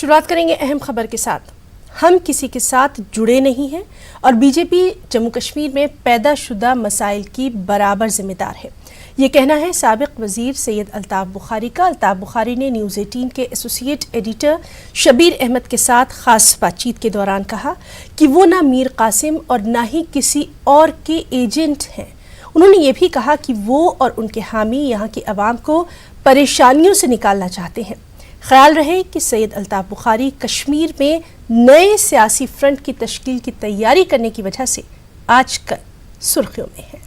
शुरुआत करेंगे अहम खबर के साथ। हम किसी के साथ जुड़े नहीं हैं और बीजेपी जम्मू कश्मीर में पैदाशुदा मसाइल की बराबर जिम्मेदार है। ये कहना है साबिक वजीर सैयद अल्ताफ बुखारी का। अल्ताफ बुखारी ने न्यूज़ 18 के एसोसिएट एडिटर शबीर अहमद के साथ खास बातचीत के दौरान कहा कि वो ना मीर कासिम और ना ही किसी और के एजेंट हैं। उन्होंने ये भी कहा कि वो और उनके हामी यहाँ की आवाम को परेशानियों से निकालना चाहते हैं। ख्याल रहे कि सैयद अल्ताफ बुखारी कश्मीर में नए सियासी फ्रंट की तश्कील की तैयारी करने की वजह से आजकल सुर्खियों में है।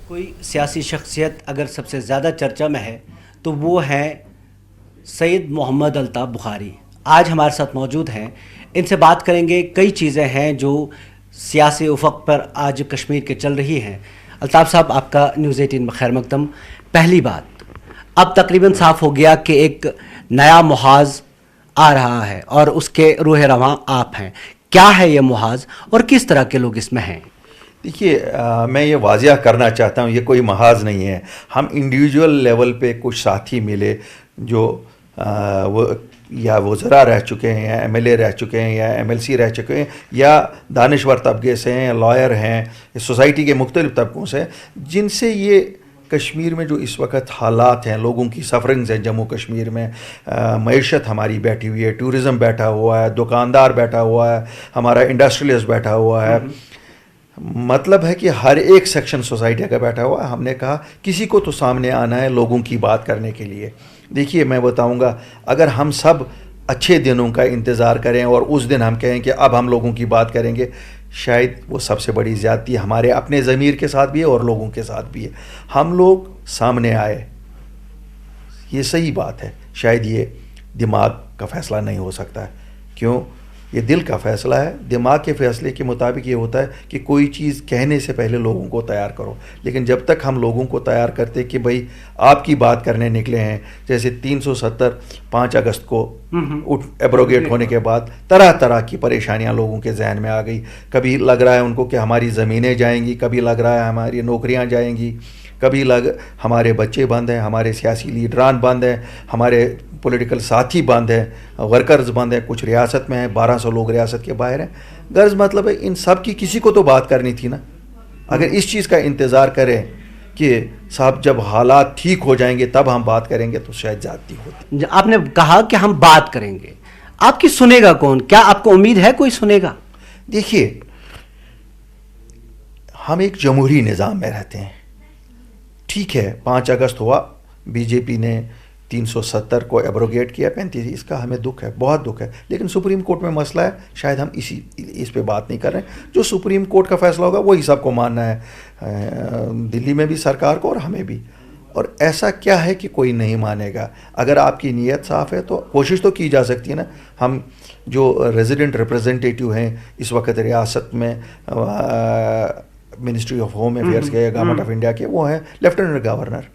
कोई सियासी शख्सियत अगर सबसे ज़्यादा चर्चा में है तो वो है सैयद मोहम्मद अल्ताफ बुखारी। आज हमारे साथ मौजूद हैं, इनसे बात करेंगे। कई चीज़ें हैं जो सियासी उफ़क़ पर आज कश्मीर के चल रही हैं। अल्ताफ साहब, आपका न्यूज़ 18 में खैर मक़दम। पहली बात, अब तकरीबन साफ़ हो गया कि एक नया मुहाज़ आ रहा है और उसके रूह रवां आप हैं। क्या है ये मुहाज़ और किस तरह के लोग इसमें हैं? देखिए, मैं ये वाजिया करना चाहता हूँ, ये कोई महाज नहीं है। हम इंडिविजुअल लेवल पे कुछ साथी मिले जो वो वज़रा रह चुके हैं या एमएलए रह चुके हैं या एमएलसी रह चुके हैं या दानिश्वर तबके से हैं या लॉयर हैं, सोसाइटी के मुख्तलिफ तबकों से, जिनसे ये कश्मीर में जो इस वक्त हालात हैं, लोगों की सफरिंग्स हैं जम्मू कश्मीर में, मईशत हमारी बैठी हुई है, टूरिज़म बैठा हुआ है, दुकानदार बैठा हुआ है, हमारा इंडस्ट्रियलिस्ट बैठा हुआ है, मतलब है कि हर एक सेक्शन सोसाइटी का बैठा हुआ है। हमने कहा किसी को तो सामने आना है लोगों की बात करने के लिए। देखिए, मैं बताऊंगा, अगर हम सब अच्छे दिनों का इंतज़ार करें और उस दिन हम कहें कि अब हम लोगों की बात करेंगे, शायद वो सबसे बड़ी ज़्यादती हमारे अपने ज़मीर के साथ भी है और लोगों के साथ भी है। हम लोग सामने आए, ये सही बात है। शायद ये दिमाग का फ़ैसला नहीं हो सकता है। क्यों? ये दिल का फ़ैसला है। दिमाग के फ़ैसले के मुताबिक ये होता है कि कोई चीज़ कहने से पहले लोगों को तैयार करो। लेकिन जब तक हम लोगों को तैयार करते कि भाई आपकी बात करने निकले हैं, जैसे 370 5 अगस्त को एब्रोगेट होने के बाद तरह तरह की परेशानियां लोगों के जहन में आ गई। कभी लग रहा है उनको कि हमारी ज़मीनें जाएंगी, कभी लग रहा है हमारी नौकरियां जाएंगी, कभी हमारे बच्चे बंद हैं, हमारे सियासी लीडरान बंद हैं, हमारे पॉलिटिकल साथी बंद हैं, वर्कर्स बंद हैं, कुछ रियासत में हैं, 1200 लोग रियासत के बाहर हैं। गर्ज मतलब है इन सब की किसी को तो बात करनी थी ना। अगर इस चीज़ का इंतज़ार करें कि साहब जब हालात ठीक हो जाएंगे तब हम बात करेंगे, तो शायद ज़्यादती होती। आपने कहा कि हम बात करेंगे, आपकी सुनेगा कौन? क्या आपको उम्मीद है कोई सुनेगा? देखिए, हम एक जमहूरी निज़ाम में रहते हैं। ठीक है, 5 अगस्त हुआ, बीजेपी ने 370 को एब्रोगेट किया, 35, इसका हमें दुख है, बहुत दुख है। लेकिन सुप्रीम कोर्ट में मसला है, शायद हम इस पे बात नहीं कर रहे हैं। जो सुप्रीम कोर्ट का फैसला होगा वही सबको मानना है, दिल्ली में भी सरकार को और हमें भी। और ऐसा क्या है कि कोई नहीं मानेगा? अगर आपकी नीयत साफ़ है तो कोशिश तो की जा सकती है ना। हम जो रेजिडेंट रिप्रेजेंटेटिव हैं इस वक्त रियासत में, मिनिस्ट्री ऑफ होम अफेयर्स के, गवर्नमेंट ऑफ इंडिया के, वो हैं लेफ्टिनेंट गवर्नर।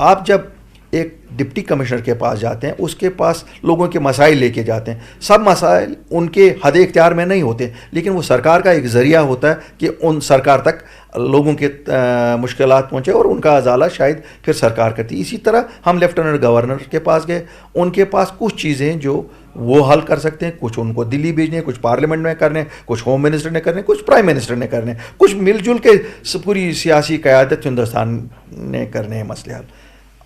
आप जब एक डिप्टी कमिश्नर के पास जाते हैं, उसके पास लोगों के मसाइल लेके जाते हैं। सब मसाइल उनके हद इख्तियार में नहीं होते, लेकिन वो सरकार का एक ज़रिया होता है कि उन सरकार तक लोगों के मुश्किलात पहुँचे और उनका अजाला शायद फिर सरकार करती। इसी तरह हम लेफ्टिनेंट गवर्नर के पास गए, उनके पास कुछ चीज़ें जो वो हल कर सकते हैं, कुछ उनको दिल्ली भेजने, कुछ पार्लियामेंट में करने, कुछ होम मिनिस्टर ने करने, कुछ प्राइम मिनिस्टर ने करने, कुछ मिलजुल के पूरी सियासी क़यादत हिंदुस्तान ने करने हैं मसले हल।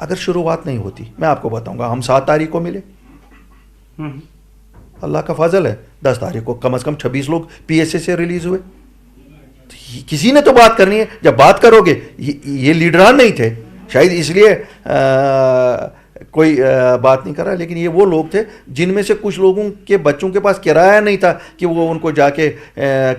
अगर शुरुआत नहीं होती, मैं आपको बताऊंगा, हम 7 तारीख को मिले, अल्लाह का फजल है, 10 तारीख को कम से कम 26 लोग पीएसए से रिलीज हुए। किसी ने तो बात करनी है। जब बात करोगे, ये लीडरान नहीं थे, शायद इसलिए कोई बात नहीं कर रहा, लेकिन ये वो लोग थे जिनमें से कुछ लोगों के बच्चों के पास किराया नहीं था कि वो उनको जाके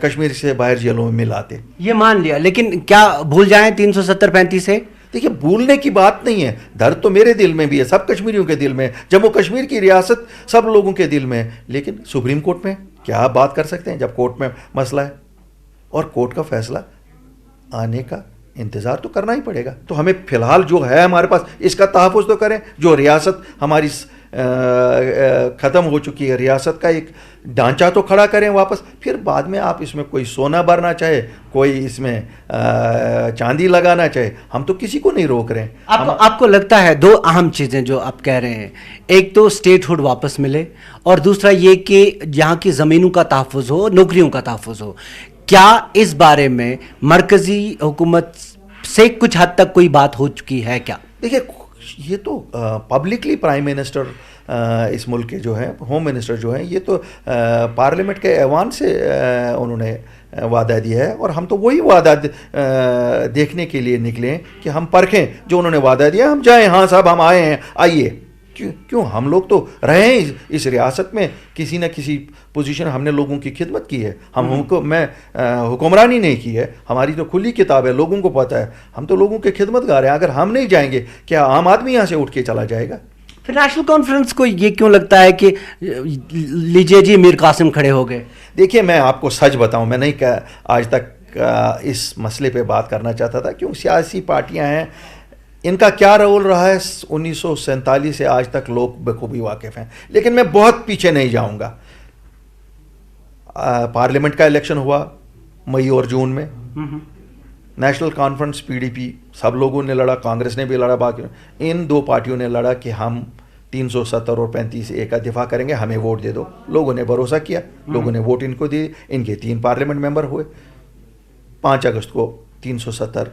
कश्मीर से बाहर जेलों में मिलाते। ये मान लिया, लेकिन क्या भूल जाएं 370 35 से? देखिए, भूलने की बात नहीं है। दर्द तो मेरे दिल में भी है, सब कश्मीरियों के दिल में, जम्मू कश्मीर की रियासत सब लोगों के दिल में है। लेकिन सुप्रीम कोर्ट में क्या आप बात कर सकते हैं जब कोर्ट में मसला है? और कोर्ट का फैसला आने का इंतज़ार तो करना ही पड़ेगा। तो हमें फ़िलहाल जो है हमारे पास, इसका तहफ़्फ़ुज़ तो करें। जो रियासत हमारी ख़त्म हो चुकी है, रियासत का एक ढांचा तो खड़ा करें वापस, फिर बाद में आप इसमें कोई सोना भरना चाहे, कोई इसमें चांदी लगाना चाहे, हम तो किसी को नहीं रोक रहे हैं। आपको लगता है दो अहम चीज़ें जो आप कह रहे हैं, एक तो स्टेटहुड वापस मिले और दूसरा ये कि यहाँ की ज़मीनों का तहफ़्फ़ुज़ हो, नौकरियों का तहफ़्फ़ुज़ हो। क्या इस बारे में मरकज़ी हुकूमत से कुछ हद तक कोई बात हो चुकी है क्या? देखिए, ये तो पब्लिकली प्राइम मिनिस्टर इस मुल्क के जो हैं, होम मिनिस्टर जो हैं, ये तो पार्लियामेंट के ऐवान से उन्होंने वादा दिया है और हम तो वही वादा देखने के लिए निकले हैं कि हम परखें जो उन्होंने वादा दिया, हम जाएं, हाँ साहब हम आए हैं, आइए। क्यों हम लोग तो रहे हैं इस रियासत में, किसी न किसी पोजीशन हमने लोगों की खिदमत की है, मैं हुक्मरानी नहीं की है, हमारी तो खुली किताब है, लोगों को पता है, हम तो लोगों के खिदमतगार हैं। अगर हम नहीं जाएंगे, क्या आम आदमी यहाँ से उठ के चला जाएगा? फिर नेशनल कॉन्फ्रेंस को ये क्यों लगता है कि लीजिए जी मीर कासिम खड़े हो गए? देखिए, मैं आपको सच बताऊं, मैं नहीं आज तक इस मसले पे बात करना चाहता था, क्यों सियासी पार्टियां हैं, इनका क्या रोल रहा है 1947 से आज तक लोग बखूबी वाकिफ़ हैं, लेकिन मैं बहुत पीछे नहीं जाऊंगा। पार्लियामेंट का इलेक्शन हुआ मई और जून में, नेशनल कॉन्फ्रेंस पीडीपी सब लोगों ने लड़ा, कांग्रेस ने भी लड़ा, बाकी इन दो पार्टियों ने लड़ा कि हम 370 और 35A का दिफा करेंगे, हमें वोट दे दो। लोगों ने भरोसा किया, लोगों ने वोट इनको दिए, इनके 3 पार्लियामेंट मेंबर हुए। 5 अगस्त को 370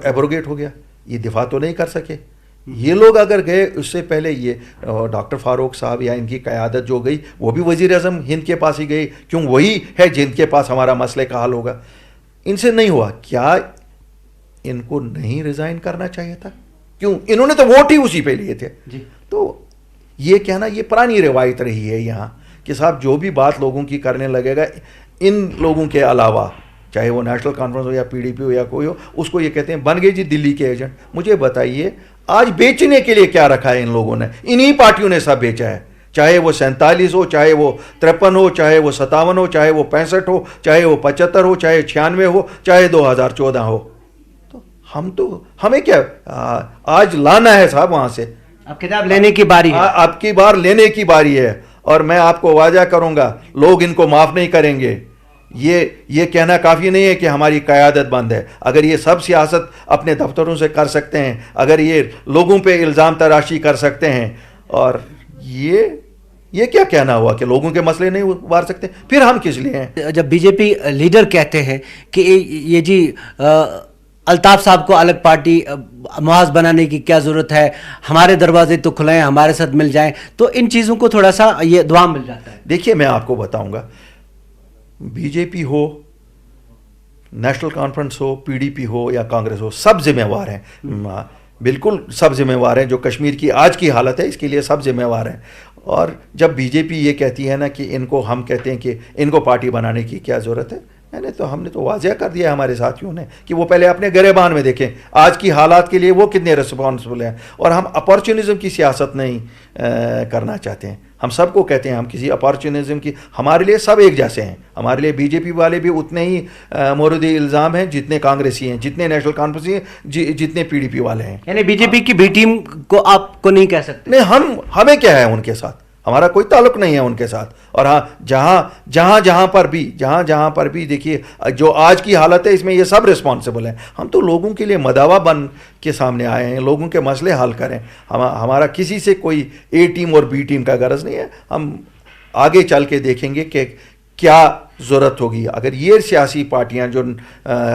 एब्रोगेट हो गया। ये दिफा तो नहीं कर सके। ये लोग अगर गए, उससे पहले ये डॉक्टर फारूक साहब या इनकी क़यादत जो गई, वो भी वज़ीर आज़म हिंद के पास ही गई, क्यों वही है जिनके पास हमारा मसले का हल होगा। इनसे नहीं हुआ। क्या इनको नहीं रिज़ाइन करना चाहिए था? क्यों? इन्होंने तो वोट ही उसी पे लिए थे जी। तो ये कहना, ये पुरानी रिवायत रही है यहाँ कि साहब जो भी बात लोगों की करने लगेगा, इन लोगों के अलावा, चाहे वो नेशनल कॉन्फ्रेंस हो या पीडीपी हो या कोई हो, उसको ये कहते हैं बन गए जी दिल्ली के एजेंट। मुझे बताइए, आज बेचने के लिए क्या रखा है इन लोगों ने? इन्हीं पार्टियों ने सब बेचा है, चाहे वो 47 हो, चाहे वो 53 हो, चाहे वो 57 हो, चाहे वो 65 हो, चाहे वो 75 हो, चाहे 96 हो, चाहे 2014 हो। तो हमें क्या आज लाना है साहब वहाँ से? अब किताब लेने की बारी है, आपकी बार लेने की बारी है। और मैं आपको वादा करूँगा, लोग इनको माफ़ नहीं करेंगे। ये कहना काफ़ी नहीं है कि हमारी क़यादत बंद है। अगर ये सब सियासत अपने दफ्तरों से कर सकते हैं, अगर ये लोगों पे इल्ज़ाम तराशी कर सकते हैं, और ये क्या कहना हुआ कि लोगों के मसले नहीं उबार सकते, फिर हम किस लिए हैं? जब बीजेपी लीडर कहते हैं कि ये जी अल्ताफ़ साहब को अलग पार्टी मुआज़ बनाने की क्या ज़रूरत है, हमारे दरवाजे तो खुले हैं, हमारे साथ मिल जाएं, तो इन चीज़ों को थोड़ा सा ये दुआ मिल जाता है। देखिए, मैं आपको बताऊंगा, बीजेपी हो, नेशनल कॉन्फ्रेंस हो, पीडीपी हो या कांग्रेस हो, सब जिम्मेवार हैं। बिल्कुल सब जिम्मेवार हैं। जो कश्मीर की आज की हालत है, इसके लिए सब जिम्मेवार हैं। और जब बीजेपी ये कहती है ना कि इनको, हम कहते हैं कि इनको पार्टी बनाने की क्या ज़रूरत है, हमने तो वाज़ेह कर दिया हमारे साथियों ने कि वो पहले अपने गिरेबान में देखें आज की हालात के लिए वो कितने रिस्पॉन्सिबल हैं। और हम अपॉर्चुनिज़म की सियासत नहीं करना चाहते हैं। हम सबको कहते हैं हम किसी अपॉर्चुनिज़म की, हमारे लिए सब एक जैसे हैं। हमारे लिए बीजेपी वाले भी उतने ही मोरूदी इल्ज़ाम हैं जितने कांग्रेसी हैं, जितने नेशनल कॉन्फ्रेंस हैं, जितने पीडीपी वाले हैं। यानी बीजेपी की बी टीम को आपको नहीं कह सकते? नहीं, हमें क्या है उनके साथ, हमारा कोई ताल्लुक नहीं है उनके साथ। और हाँ, जहाँ पर भी देखिए, जो आज की हालत है इसमें ये सब रिस्पॉन्सिबल हैं। हम तो लोगों के लिए मदावा बन के सामने आए हैं, लोगों के मसले हल करें। हमारा किसी से कोई ए टीम और बी टीम का गरज नहीं है। हम आगे चल के देखेंगे कि क्या ज़रूरत होगी। अगर ये सियासी पार्टियां जो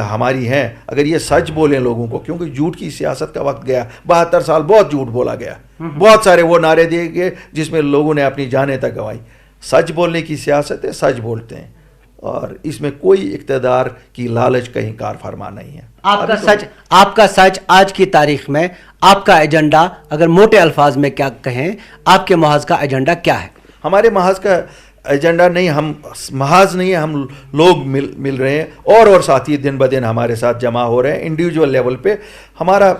हमारी हैं, अगर ये सच बोलें लोगों को, क्योंकि झूठ की सियासत का वक्त गया, 72 साल बहुत झूठ बोला गया, बहुत सारे वो नारे दिए गए जिसमें लोगों ने अपनी जानें तक गंवाई। सच बोलने की सियासत है, सच बोलते हैं, और इसमें कोई इक़्तिदार की लालच कहीं कार फरमा नहीं है। आपका सच आज की तारीख में, आपका एजेंडा अगर मोटे अल्फाज में क्या कहें, आपके महाज का एजेंडा क्या है? हमारे महाज का एजेंडा नहीं, हम महाज नहीं है, हम लोग मिल रहे हैं और साथी दिन ब दिन हमारे साथ जमा हो रहे हैं। इंडिविजुअल लेवल पे हमारा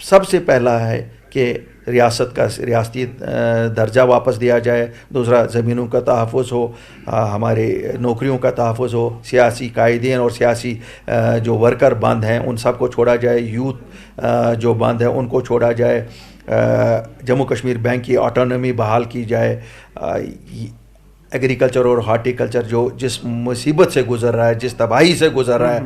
सबसे पहला है कि रियासती दर्जा वापस दिया जाए। दूसरा, ज़मीनों का तहफ़्फ़ुज़ हो, हमारे नौकरियों का तहफ़्फ़ुज़ हो, सियासी कायदीन और सियासी जो वर्कर बंद हैं उन सब को छोड़ा जाए, यूथ जो बंद है उनको छोड़ा जाए, जम्मू कश्मीर बैंक की ऑटोनॉमी बहाल की जाए, एग्रीकल्चर और हार्टिकल्चर जो जिस मुसीबत से गुजर रहा है, जिस तबाही से गुजर रहा है,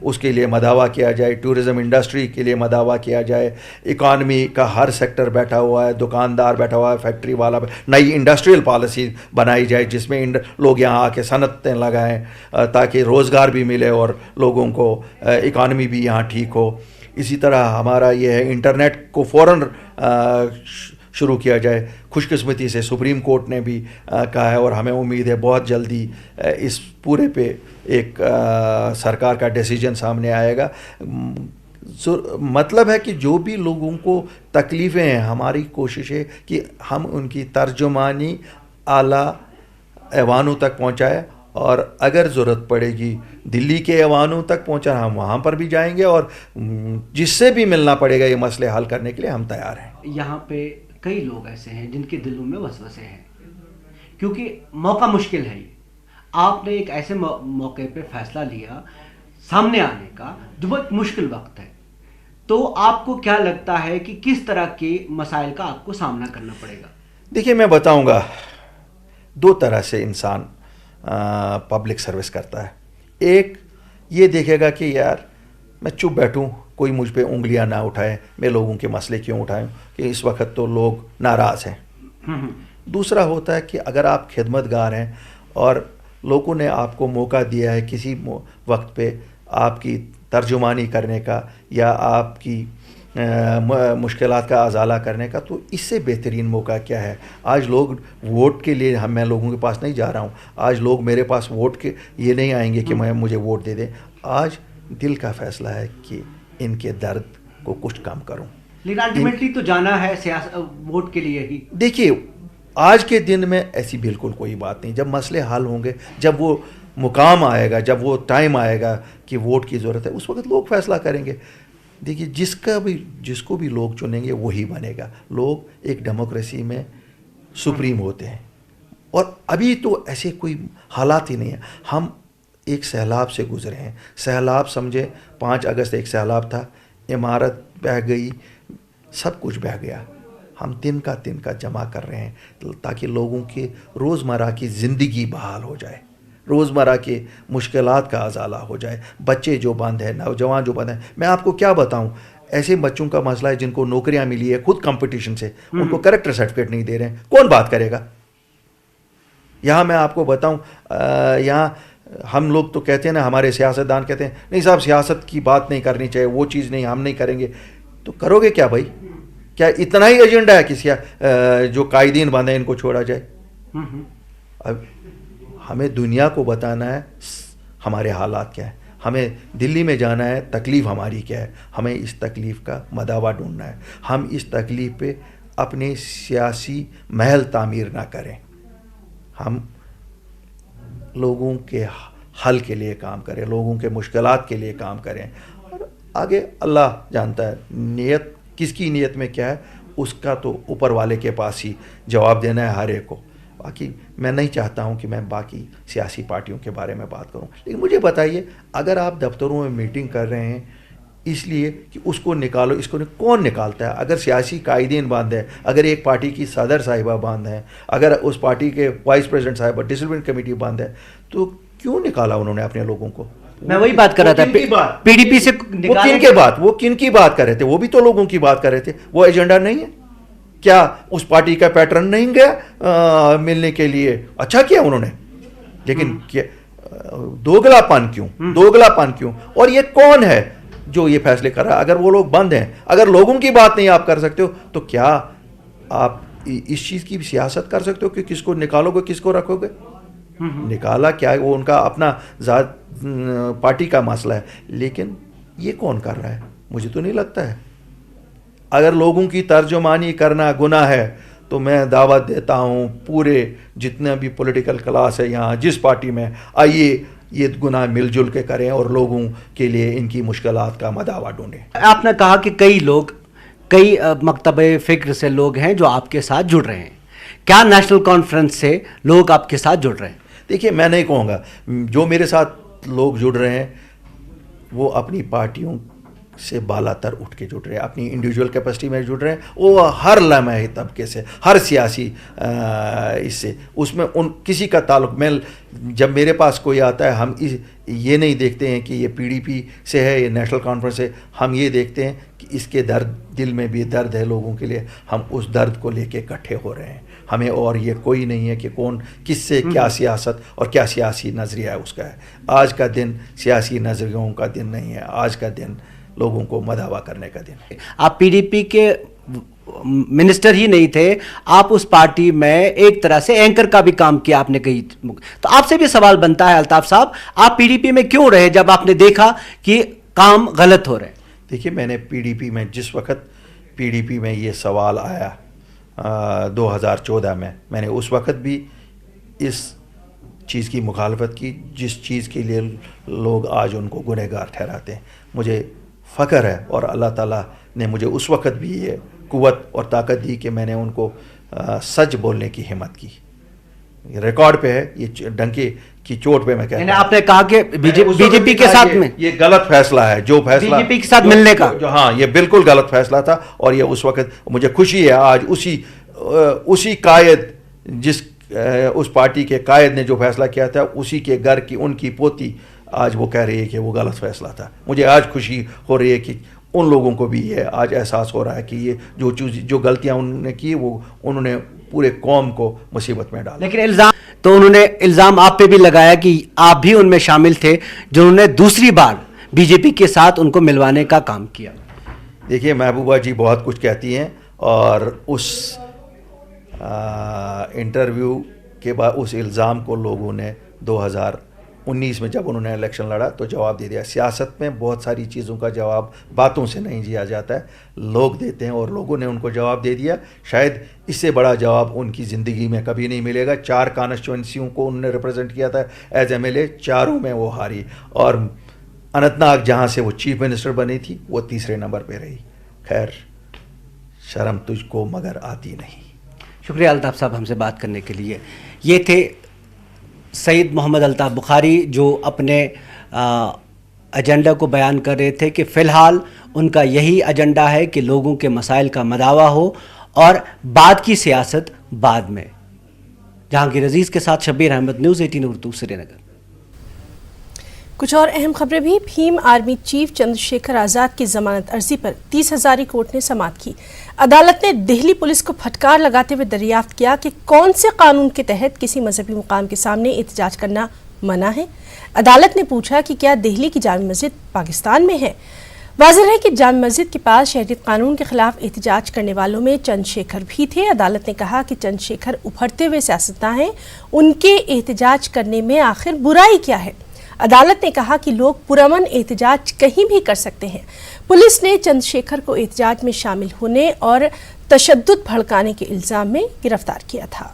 उसके लिए मदावा किया जाए, टूरिज़्म इंडस्ट्री के लिए मदावा किया जाए, इकॉनमी का हर सेक्टर बैठा हुआ है, दुकानदार बैठा हुआ है, फैक्ट्री वाला, नई इंडस्ट्रियल पॉलिसी बनाई जाए जिसमें लोग यहाँ आके सनतें लगाएं ताकि रोज़गार भी मिले और लोगों को इकॉनमी भी यहाँ ठीक हो। इसी तरह हमारा ये है इंटरनेट को फ़ौरन शुरू किया जाए। खुशकिस्मती से सुप्रीम कोर्ट ने भी कहा है और हमें उम्मीद है बहुत जल्दी इस पूरे पे एक सरकार का डिसीजन सामने आएगा। मतलब है कि जो भी लोगों को तकलीफ़ें हैं, हमारी कोशिश है कि हम उनकी तर्जुमानी आला ऐवानों तक पहुंचाए और अगर ज़रूरत पड़ेगी दिल्ली के ऐवानों तक पहुंचा, हम वहाँ पर भी जाएंगे और जिससे भी मिलना पड़ेगा ये मसले हल करने के लिए हम तैयार हैं। यहाँ पे कई लोग ऐसे हैं जिनके दिलों में वसवसे हैं, क्योंकि मौका मुश्किल है। ये आपने एक ऐसे मौके पे फैसला लिया सामने आने का जो बहुत मुश्किल वक्त है, तो आपको क्या लगता है कि किस तरह के मसाइल का आपको सामना करना पड़ेगा? देखिए, मैं बताऊंगा, दो तरह से इंसान पब्लिक सर्विस करता है। एक ये देखेगा कि यार मैं चुप बैठूं, कोई मुझ पे उंगलियां ना उठाए, मैं लोगों के मसले क्यों उठाएं कि इस वक्त तो लोग नाराज़ हैं। दूसरा होता है कि अगर आप खिदमतगार हैं और लोगों ने आपको मौका दिया है किसी वक्त पे आपकी तर्जुमानी करने का या आपकी मुश्किलात का अजाला करने का, तो इससे बेहतरीन मौका क्या है। आज लोग वोट के लिए मैं लोगों के पास नहीं जा रहा हूँ, आज लोग मेरे पास वोट के ये नहीं आएंगे कि मुझे वोट दे दें। आज दिल का फैसला है कि इनके दर्द को कुछ कम करूँ। लेकिन अल्टीमेटली तो जाना है वोट के लिए ही। देखिए, आज के दिन में ऐसी बिल्कुल कोई बात नहीं। जब मसले हल होंगे, जब वो मुकाम आएगा, जब वो टाइम आएगा कि वोट की ज़रूरत है, उस वक्त लोग फैसला करेंगे। देखिए, जिसको भी लोग चुनेंगे वही बनेगा। लोग एक डेमोक्रेसी में सुप्रीम होते हैं और अभी तो ऐसे कोई हालात ही नहीं है। हम एक सैलाब से गुजरे हैं। सैलाब समझे 5 अगस्त एक सैलाब था, इमारत बह गई, सब कुछ बह गया। हम तिनका जमा कर रहे हैं ताकि लोगों की रोज़मर्रा की ज़िंदगी बहाल हो जाए, रोज़मर्रा के मुश्किलात का अजाला हो जाए। बच्चे जो बंद हैं, नौजवान जो बंद हैं, मैं आपको क्या बताऊं, ऐसे बच्चों का मसला है जिनको नौकरियां मिली है खुद कंपटीशन से, उनको कैरेक्टर सर्टिफिकेट नहीं दे रहे हैं। कौन बात करेगा? यहाँ मैं आपको बताऊं, यहाँ हम लोग तो कहते हैं ना, हमारे सियासतदान कहते हैं नहीं साहब सियासत की बात नहीं करनी चाहिए, वो चीज़ नहीं, हम नहीं करेंगे। तो करोगे क्या भाई? क्या इतना ही एजेंडा है कि जो कायदीन बंद हैं इनको छोड़ा जाए? अब हमें दुनिया को बताना है हमारे हालात क्या है, हमें दिल्ली में जाना है, तकलीफ़ हमारी क्या है, हमें इस तकलीफ़ का मदावा ढूंढना है। हम इस तकलीफ़ पे अपने सियासी महल तामीर ना करें, हम लोगों के हल के लिए काम करें, लोगों के मुश्किलात के लिए काम करें और आगे अल्लाह जानता है नीयत किसकी नीयत में क्या है, उसका तो ऊपर वाले के पास ही जवाब देना है हर एक को। बाकी मैं नहीं चाहता हूं कि मैं बाकी सियासी पार्टियों के बारे में बात करूं, लेकिन मुझे बताइए, अगर आप दफ्तरों में मीटिंग कर रहे हैं इसलिए कि उसको निकालो, इसको कौन निकालता है? अगर सियासी कायदीन बंद है, अगर एक पार्टी की सदर साहिबा बंद है, अगर उस पार्टी के वाइस प्रेसिडेंट साहिबा, डिसिप्लिन कमेटी बंद है, तो क्यों निकाला उन्होंने अपने लोगों को? मैं वही बात कर रहा था, पीडीपी से वो किन की बात कर रहे थे? वो भी तो लोगों की बात कर रहे थे। वो एजेंडा नहीं है क्या? उस पार्टी का पैटर्न नहीं गया मिलने के लिए? अच्छा किया उन्होंने, लेकिन क्या दोगलापन क्यों? और ये कौन है जो ये फैसले कर रहा है? अगर वो लोग बंद हैं, अगर लोगों की बात नहीं आप कर सकते हो, तो क्या आप इस चीज़ की सियासत कर सकते हो कि किसको निकालोगे किसको रखोगे? निकाला क्या है वो उनका अपना ज़ात पार्टी का मसला है, लेकिन ये कौन कर रहा है? मुझे तो नहीं लगता है। अगर लोगों की तर्जुमानी करना गुनाह है तो मैं दावत देता हूँ पूरे जितने भी पॉलिटिकल क्लास है यहाँ, जिस पार्टी में, आइए ये गुनाह मिलजुल के करें और लोगों के लिए इनकी मुश्किलात का मदावा ढूंढें। आपने कहा कि कई मकतबे फ़िक्र से लोग हैं जो आपके साथ जुड़ रहे हैं। क्या नेशनल कॉन्फ्रेंस से लोग आपके साथ जुड़ रहे हैं? देखिए, मैं नहीं कहूँगा, जो मेरे साथ लोग जुड़ रहे हैं वो अपनी पार्टियों से बालातर उठ के जुड़ रहे हैं, अपनी इंडिविजुअल कैपेसिटी में जुड़ रहे हैं। वो हर लम्हे तबके से, हर सियासी इससे उसमें उन किसी का ताल्लुक, मैं जब मेरे पास कोई आता है हम ये नहीं देखते हैं कि ये पीडीपी से है, ये नेशनल कॉन्फ्रेंस से, हम ये देखते हैं कि इसके दर्द, दिल में भी दर्द है लोगों के लिए, हम उस दर्द को लेके इकट्ठे हो रहे हैं। हमें और ये कोई नहीं है कि कौन किससे क्या सियासत और क्या सियासी नज़रिया है उसका है। आज का दिन सियासी नज़रियों का दिन नहीं है, आज का दिन लोगों को मदावा करने का दिन है। आप पीडीपी के मिनिस्टर ही नहीं थे, आप उस पार्टी में एक तरह से एंकर का भी काम किया आपने कही, तो आपसे भी सवाल बनता है अल्ताफ साहब, आप पीडीपी में क्यों रहे जब आपने देखा कि काम गलत हो रहे हैं? देखिए, मैंने पीडीपी में, जिस वक्त पीडीपी में ये सवाल आया 2014 में, मैंने उस वक्त भी इस चीज़ की मुखालफत की जिस चीज़ के लिए लोग आज उनको गुनहगार ठहराते हैं। मुझे फ़ख्र है और अल्लाह ताला ने मुझे उस वक्त भी ये कुव्वत और ताकत दी कि मैंने उनको सच बोलने की हिम्मत की। रिकॉर्ड पे है, ये डंके की चोट पे मैं कहता हूं। आपने कहा कि बीजेपी के साथ में ये गलत फैसला है, जो फैसला बीजेपी के साथ मिलने का, जो हाँ, ये बिल्कुल गलत फैसला था। और ये उस वक्त मुझे खुशी है आज उसी कायद, जिस उस पार्टी के कायद ने जो फैसला किया था, उसी के घर की उनकी पोती आज वो कह रही है कि वो गलत फैसला था। मुझे आज खुशी हो रही है कि उन लोगों को भी ये आज एहसास हो रहा है कि ये जो गलतियां उन्होंने की वो उन्होंने पूरे कौम को मुसीबत में डाला। लेकिन उन्होंने इल्ज़ाम आप पे भी लगाया कि आप भी उनमें शामिल थे जिन्होंने दूसरी बार बीजेपी के साथ उनको मिलवाने का काम किया। देखिए, महबूबा जी बहुत कुछ कहती हैं और उस इंटरव्यू के बाद उस इल्ज़ाम को लोगों ने 2019 में जब उन्होंने इलेक्शन लड़ा तो जवाब दे दिया। सियासत में बहुत सारी चीज़ों का जवाब बातों से नहीं दिया जाता है, लोग देते हैं और लोगों ने उनको जवाब दे दिया। शायद इससे बड़ा जवाब उनकी ज़िंदगी में कभी नहीं मिलेगा। 4 कॉन्स्टिट्यूंसियों को उन्होंने रिप्रेजेंट किया था एज एमएलए, 4 में वो हारी और अनंतनाग जहाँ से वो चीफ मिनिस्टर बनी थी वो 3रे नंबर पर रही। खैर, शर्म तुझको मगर आती नहीं। शुक्रिया अल्ताफ साहब हमसे बात करने के लिए। ये थे सैयद मोहम्मद अल्ताफ बुखारी जो अपने एजेंडा को बयान कर रहे थे कि फ़िलहाल उनका यही एजेंडा है कि लोगों के मसाइल का मदावा हो और बाद की सियासत बाद में। जहांगीर अजीज़ के साथ शब्बीर अहमद, न्यूज़ 18 उर्दू, श्रीनगर। कुछ और अहम खबरें भी। भीम आर्मी चीफ चंद्रशेखर आज़ाद की जमानत अर्जी पर 30 हज़ारी कोर्ट ने समाअत की। अदालत ने दिल्ली पुलिस को फटकार लगाते हुए दरियाफ्त किया कि कौन से कानून के तहत किसी मजहबी मुकाम के सामने एहतजाज करना मना है। अदालत ने पूछा कि क्या दिल्ली की जामा मस्जिद पाकिस्तान में है। वाज़ेह है कि जामा मस्जिद के पास शहरियत कानून के खिलाफ एहतजाज करने वालों में चंद्रशेखर भी थे। अदालत ने कहा कि चंद्रशेखर उभरते हुए सियासतदान हैं, उनके एहतजाज करने में आखिर बुराई क्या है। अदालत ने कहा कि लोग पुरअमन एहतजाज कहीं भी कर सकते हैं। पुलिस ने चंद्रशेखर को एहतजाज में शामिल होने और तशद्दुद भड़काने के इल्जाम में गिरफ्तार किया था।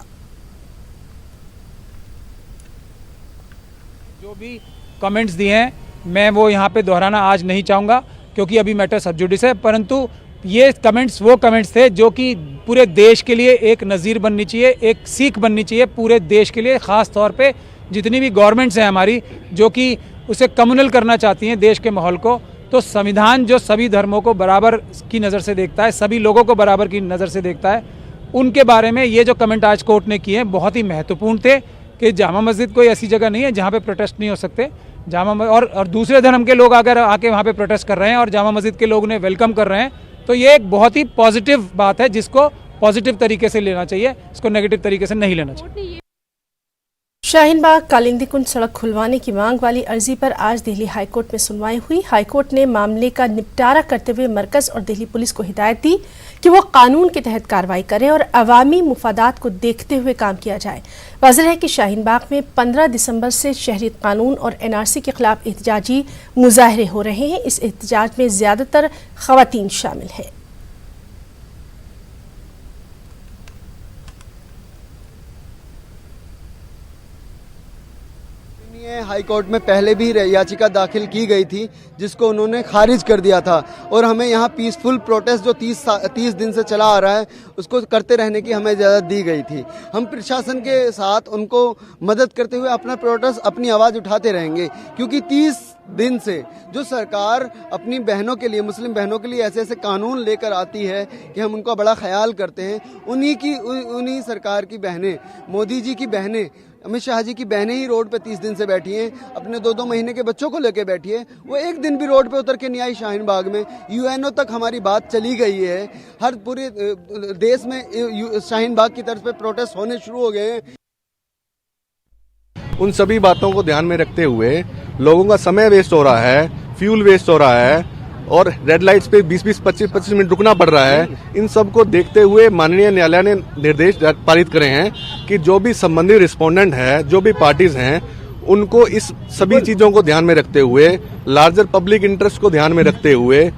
जो भी कमेंट्स दिए हैं मैं वो यहाँ पे दोहराना आज नहीं चाहूँगा क्योंकि अभी मैटर सब जुडिस है, परंतु ये कमेंट्स वो कमेंट्स थे जो कि पूरे देश के लिए एक नज़ीर बननी चाहिए, एक सीख बननी चाहिए पूरे देश के लिए। ख़ास तौर पे जितनी भी गवर्नमेंट्स हैं हमारी जो कि उसे कम्युनल करना चाहती हैं देश के माहौल को, तो संविधान जो सभी धर्मों को बराबर की नज़र से देखता है, सभी लोगों को बराबर की नज़र से देखता है, उनके बारे में ये जो कमेंट आज कोर्ट ने किए हैं बहुत ही महत्वपूर्ण थे कि जामा मस्जिद कोई ऐसी जगह नहीं है जहाँ पे प्रोटेस्ट नहीं हो सकते। और दूसरे धर्म के लोग अगर आके वहाँ पे प्रोटेस्ट कर रहे हैं और जामा मस्जिद के लोग ने वेलकम कर रहे हैं तो ये एक बहुत ही पॉजिटिव बात है जिसको पॉजिटिव तरीके से लेना चाहिए, इसको नेगेटिव तरीके से नहीं लेना चाहिए। शाहीन बाग कालिंदी कुंड सड़क खुलवाने की मांग वाली अर्जी पर आज दिल्ली हाईकोर्ट में सुनवाई हुई। हाईकोर्ट ने मामले का निपटारा करते हुए मरकज और दिल्ली पुलिस को हिदायत दी कि वो कानून के तहत कार्रवाई करे और अवामी मुफादात को देखते हुए काम किया जाए। वाज़ेह है कि शाहीन बाग में 15 दिसंबर से शहरियत कानून और NRC के खिलाफ एहतजाजी मुजाहरे हो रहे हैं। इस एहतजाज में ज़्यादातर ख़वातीन शामिल हैं। हाई कोर्ट में पहले भी याचिका दाखिल की गई थी जिसको उन्होंने खारिज कर दिया था और हमें यहाँ पीसफुल प्रोटेस्ट जो 30 दिन से चला आ रहा है उसको करते रहने की हमें इजाज़त दी गई थी। हम प्रशासन के साथ उनको मदद करते हुए अपना प्रोटेस्ट, अपनी आवाज़ उठाते रहेंगे क्योंकि 30 दिन से जो सरकार अपनी बहनों के लिए, मुस्लिम बहनों के लिए ऐसे ऐसे कानून लेकर आती है कि हम उनका बड़ा ख्याल करते हैं, उन्हीं सरकार की बहनें, मोदी जी की बहनें, अमित शाह जी की बहनें ही रोड पे 30 दिन से बैठी हैं, अपने 2-2 महीने के बच्चों को लेके बैठी है। वो एक दिन भी रोड पे उतर के नहीं आई शाहीन बाग में। यूएनओ तक हमारी बात चली गई है, हर पूरे देश में शाहीन बाग की तरफ पे प्रोटेस्ट होने शुरू हो गए हैं। उन सभी बातों को ध्यान में रखते हुए लोगों का समय वेस्ट हो रहा है, फ्यूल वेस्ट हो रहा है और रेड लाइट्स पे 20-20, 25-25 मिनट रुकना पड़ रहा है। इन सब को देखते हुए माननीय न्यायालय ने निर्देश पारित करे हैं कि जो भी संबंधित रिस्पोंडेंट है, जो भी पार्टीज हैं, उनको इस सभी चीजों को ध्यान में रखते हुए, लार्जर पब्लिक इंटरेस्ट को ध्यान में रखते हुए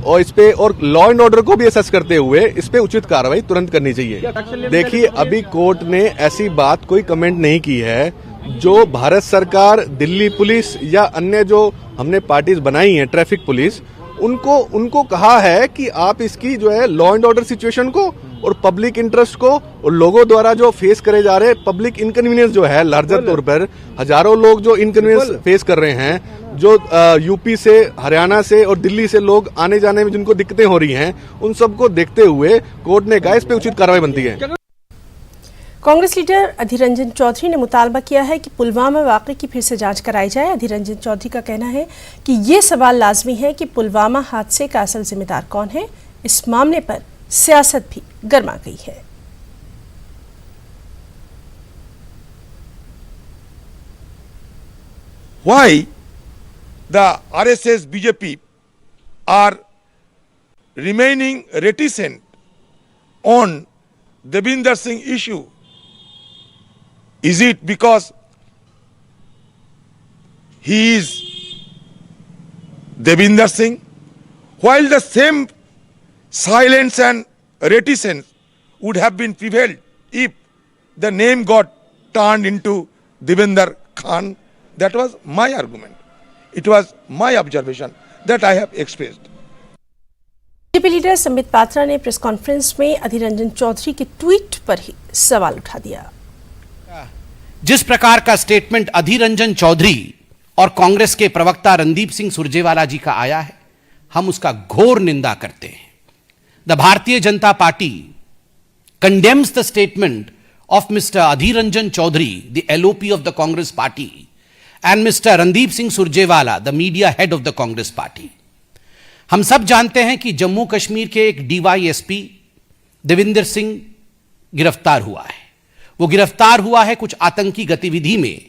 और इस पे और लॉ एंड ऑर्डर को भी असेस करते हुए इस पे उचित कार्रवाई तुरंत करनी चाहिए। देखिए, अभी कोर्ट ने ऐसी बात कोई कमेंट नहीं की है। जो भारत सरकार, दिल्ली पुलिस या अन्य जो हमने पार्टीज बनाई हैं, ट्रैफिक पुलिस, उनको कहा है कि आप इसकी जो है लॉ एंड ऑर्डर सिचुएशन को और पब्लिक इंटरेस्ट को और लोगों द्वारा जो फेस करे जा रहे पब्लिक इनकन्वीनियंस जो है, लार्जर तौर पर हजारों लोग जो इनकन्वीनियंस फेस कर रहे हैं, जो यूपी से, हरियाणा से और दिल्ली से लोग आने जाने में जिनको दिक्कतें हो रही हैं, उन सबको देखते हुए कोर्ट ने कहा इस पे उचित कार्रवाई बनती है। कांग्रेस लीडर अधीर रंजन चौधरी ने मुतालबा किया है कि पुलवामा वाक़े की फिर से जांच कराई जाए। अधीर रंजन चौधरी का कहना है कि ये सवाल लाजमी है कि पुलवामा हादसे का असल जिम्मेदार कौन है। इस मामले पर सियासत भी गर्मा गई है। Why the RSS BJP are remaining reticent on Devinder Singh issue? Is it because he is Devinder Singh? While the same silence and reticence would have been prevailed if the name got turned into Devinder Khan. That was my argument. It was my observation that I have expressed. BJP leader Sambit Patra ने press conference में अधीर रंजन चौधरी के tweet पर ही सवाल उठा दिया। जिस प्रकार का स्टेटमेंट अधीर रंजन चौधरी और कांग्रेस के प्रवक्ता रणदीप सिंह सुरजेवाला जी का आया है, हम उसका घोर निंदा करते हैं। The Bharatiya Janata party condemns the statement of Mr. Adhir Ranjan Chaudhary, the LOP of the Congress party, and Mr. Randeep Singh Surjewala, the media head of the Congress party. हम सब जानते हैं कि जम्मू कश्मीर के एक DYSP देविंदर सिंह गिरफ्तार हुआ है। वो गिरफ्तार हुआ है कुछ आतंकी गतिविधि में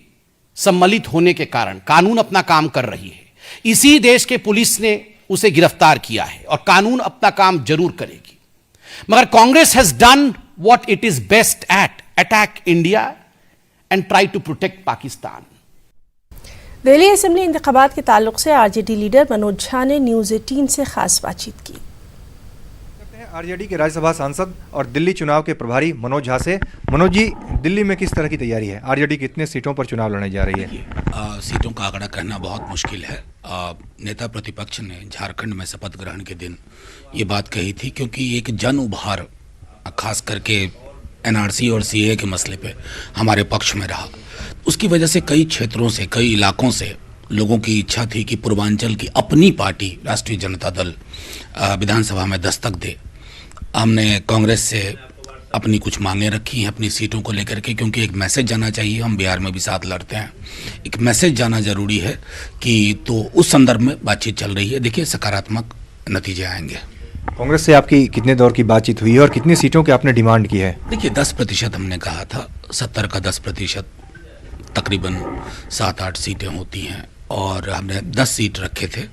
सम्मिलित होने के कारण। कानून अपना काम कर रही है, इसी देश के पुलिस ने उसे गिरफ्तार किया है और कानून अपना काम जरूर करेगी। मगर Congress has done what it is best at, attack India and try to protect Pakistan. Delhi assembly इंतखाबात के ताल्लुक से आरजेडी लीडर मनोज झा ने न्यूज 18 से खास बातचीत की। आरजेडी के राज्यसभा सांसद और दिल्ली चुनाव के प्रभारी मनोज झा से। मनोज जी, दिल्ली में किस तरह की तैयारी है? आरजेडी कितने सीटों पर चुनाव लड़ने जा रही है? सीटों का आंकड़ा कहना बहुत मुश्किल है। नेता प्रतिपक्ष ने झारखंड में शपथ ग्रहण के दिन ये बात कही थी, क्योंकि एक जन उभार खास करके एनआरसी और सीए के मसले पे हमारे पक्ष में रहा। उसकी वजह से कई क्षेत्रों से, कई इलाकों से लोगों की इच्छा थी कि पूर्वांचल की अपनी पार्टी राष्ट्रीय जनता दल विधानसभा में दस्तक दे। हमने कांग्रेस से अपनी कुछ मांगें रखी हैं अपनी सीटों को लेकर के, क्योंकि एक मैसेज जाना चाहिए। हम बिहार में भी साथ लड़ते हैं, एक मैसेज जाना जरूरी है कि तो उस संदर्भ में बातचीत चल रही है। देखिए, सकारात्मक नतीजे आएंगे। कांग्रेस से आपकी कितने दौर की बातचीत हुई है और कितनी सीटों की आपने डिमांड की है? देखिए, 10% हमने कहा था, 70 का 10%, तकरीबन 7-8 सीटें होती हैं और हमने 10 सीट रखे थे,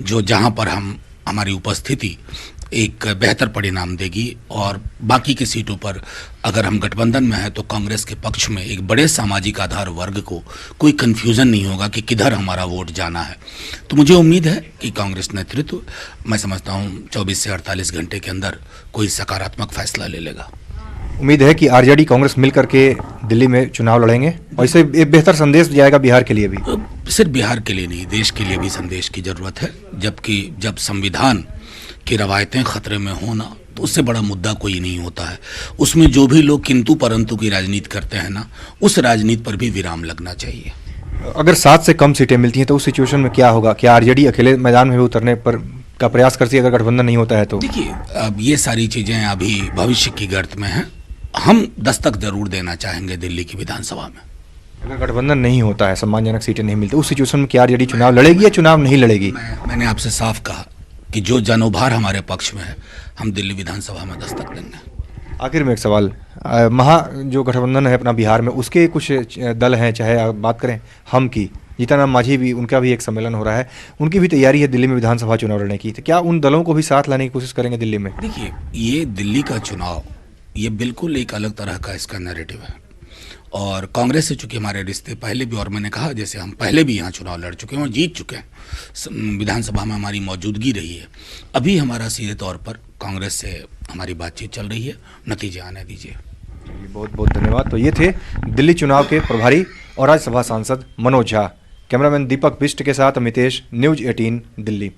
जो जहां पर हमारी उपस्थिति एक बेहतर परिणाम देगी। और बाकी की सीटों पर अगर हम गठबंधन में हैं तो कांग्रेस के पक्ष में एक बड़े सामाजिक आधार वर्ग को कोई कन्फ्यूजन नहीं होगा कि किधर हमारा वोट जाना है। तो मुझे उम्मीद है कि कांग्रेस नेतृत्व, मैं समझता हूँ 24 से 48 घंटे के अंदर कोई सकारात्मक फैसला ले लेगा। उम्मीद है कि आरजेडी कांग्रेस मिल करके दिल्ली में चुनाव लड़ेंगे और इससे एक बेहतर संदेश जाएगा बिहार के लिए भी। सिर्फ बिहार के लिए नहीं, देश के लिए भी संदेश की जरूरत है। जबकि जब संविधान की रवायतें खतरे में होना, तो उससे बड़ा मुद्दा कोई नहीं होता है। उसमें जो भी लोग किंतु परंतु की राजनीति करते हैं ना, उस राजनीति पर भी विराम लगना चाहिए। अगर 7 से कम सीटें मिलती हैं तो उस सिचुएशन में क्या होगा? क्या आरजेडी अकेले मैदान में उतरने पर का प्रयास करती है अगर गठबंधन नहीं होता है तो? देखिए, अब ये सारी चीजें अभी भविष्य की गर्त में हैं। हम दस्तक जरूर देना चाहेंगे दिल्ली की विधानसभा में। अगर गठबंधन नहीं होता है, सम्मानजनक सीटें नहीं मिलती, उस सिचुएशन में क्या आरजेडी चुनाव लड़ेगी या चुनाव नहीं लड़ेगी? मैंने आपसे साफ कहा कि जो जनउभार हमारे पक्ष में है, हम दिल्ली विधानसभा में दस्तक देंगे। आखिर में एक सवाल, जो गठबंधन है अपना बिहार में, उसके कुछ दल हैं, चाहे आप बात करें हम की, जीतनराम मांझी भी, उनका भी एक सम्मेलन हो रहा है, उनकी भी तैयारी है दिल्ली में विधानसभा चुनाव लड़ने की, तो क्या उन दलों को भी साथ लाने की कोशिश करेंगे दिल्ली में? देखिए, ये दिल्ली का चुनाव ये बिल्कुल एक अलग तरह का इसका नैरेटिव है, और कांग्रेस से चूंकि हमारे रिश्ते पहले भी, और मैंने कहा जैसे हम पहले भी यहाँ चुनाव लड़ चुके हैं और जीत चुके हैं, विधानसभा में हमारी मौजूदगी रही है। अभी हमारा सीधे तौर पर कांग्रेस से हमारी बातचीत चल रही है, नतीजे आने दीजिए। बहुत बहुत धन्यवाद। तो ये थे दिल्ली चुनाव के प्रभारी और राज्यसभा सांसद मनोज झा। कैमरामैन दीपक बिष्ट के साथ अमितेश, न्यूज 18 दिल्ली।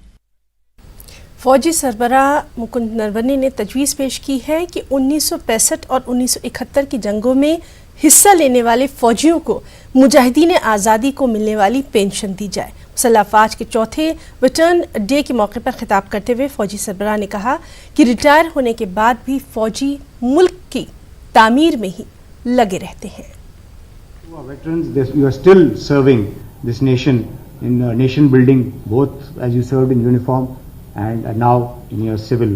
फौजी सरबराह मुकुंद नरवणे ने तजवीज़ पेश की है कि 1965 और 1971 की जंगों में हिस्सा लेने वाले फौजियों को मुजाहिदीन आज़ादी को मिलने वाली पेंशन दी जाए। मुसल्लह अफ़वाज के चौथे रिटर्न डे के मौके पर खिताब करते हुए फौजी सरबराह ने कहा कि रिटायर होने के बाद भी फौजी मुल्क की तामीर में ही लगे रहते हैं। Veterans, you are still serving this nation in nation building, both as you served in uniform and now in your civil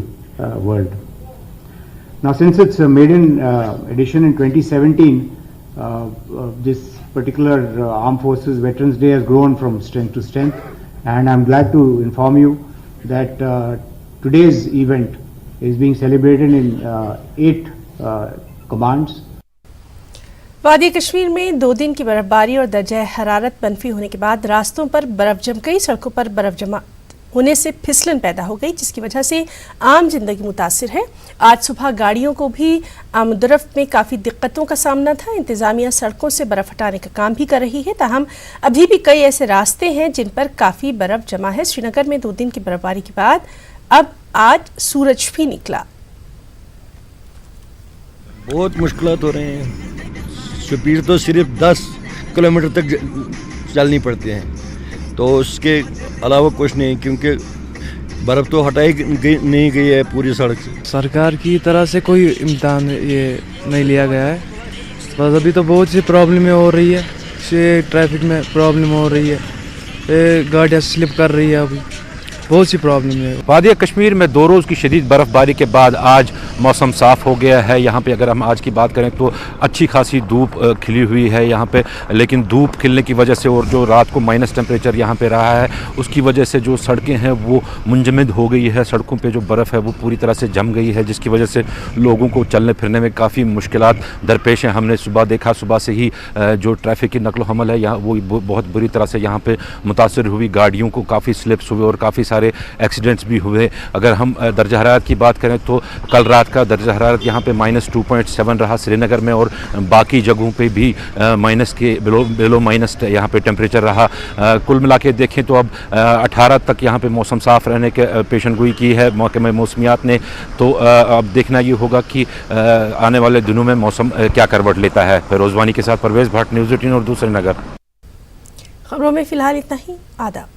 world. Now, since its maiden edition in 2017, this particular Armed Forces Veterans Day has grown from strength to strength, and I'm glad to inform you that today's event is being celebrated in 8 commands. वादी कश्मीर में 2 दिन की बर्फबारी और दर्जा हरारत मनफी होने के बाद रास्तों पर बर्फ जम गई। सड़कों पर बर्फ जमा होने से फिसलन पैदा हो गई, जिसकी वजह से आम जिंदगी मुतासिर है। आज सुबह गाड़ियों को भी आमदरफ्त में काफ़ी दिक्कतों का सामना था। इंतज़ामिया सड़कों से बर्फ़ हटाने का काम भी कर रही है, ताहम अभी भी कई ऐसे रास्ते हैं जिन पर काफ़ी बर्फ़ जमा है। श्रीनगर में 2 दिन की बर्फबारी के बाद अब आज सूरज भी निकला। बहुत मुश्किलात हो रहे हैं। स्पीड तो सिर्फ 10 किलोमीटर तक चलनी पड़ती है, तो उसके अलावा कुछ नहीं, क्योंकि बर्फ़ तो हटाई नहीं गई है पूरी सड़क से। सरकार की तरह से कोई इम्तिहान ये नहीं लिया गया है, बस अभी तो बहुत सी प्रॉब्लमें हो रही है, ट्रैफिक में प्रॉब्लम हो रही है, गाड़ियाँ स्लिप कर रही है, अभी बहुत सी प्रॉब्लम है। वादी कश्मीर में 2 रोज़ की शदीद बर्फ़बारी के बाद आज मौसम साफ़ हो गया है। यहाँ पे अगर हम आज की बात करें तो अच्छी खासी धूप खिली हुई है यहाँ पे, लेकिन धूप खिलने की वजह से और जो रात को माइनस टेम्परेचर यहाँ पे रहा है, उसकी वजह से जो सड़कें हैं वो मुंजमद हो गई है। सड़कों पे जो बर्फ़ है वो पूरी तरह से जम गई है, जिसकी वजह से लोगों को चलने फिरने में काफ़ी मुश्किलात दरपेश हैं। हमने सुबह देखा, सुबह से ही जो ट्रैफिक की नकलो हमल है यहाँ वो बहुत बुरी तरह से यहाँ पर मुतासर हुई। गाड़ियों को काफ़ी स्लिप्स हुए और काफ़ी सारे एक्सीडेंट्स भी हुए। अगर हम दर्जा हरारत की बात करें तो कल रात का दर्जा हरारत यहाँ पे -2.7 रहा श्रीनगर में, और बाकी जगहों पे भी माइनस के बिलो माइनस यहाँ पे टेम्परेचर रहा। कुल मिला के देखें तो अब 18 तक यहाँ पे मौसम साफ़ रहने के पेशनगोई की है महकमे मौसमियात ने। तो अब देखना ये होगा कि आने वाले दिनों में मौसम क्या करवट लेता है। फिरोज़ वानी के साथ परवेज़ भट्ट, न्यूज़ 18 और दूसरे नगर। खबरों में फ़िलहाल इतना ही। आदाब।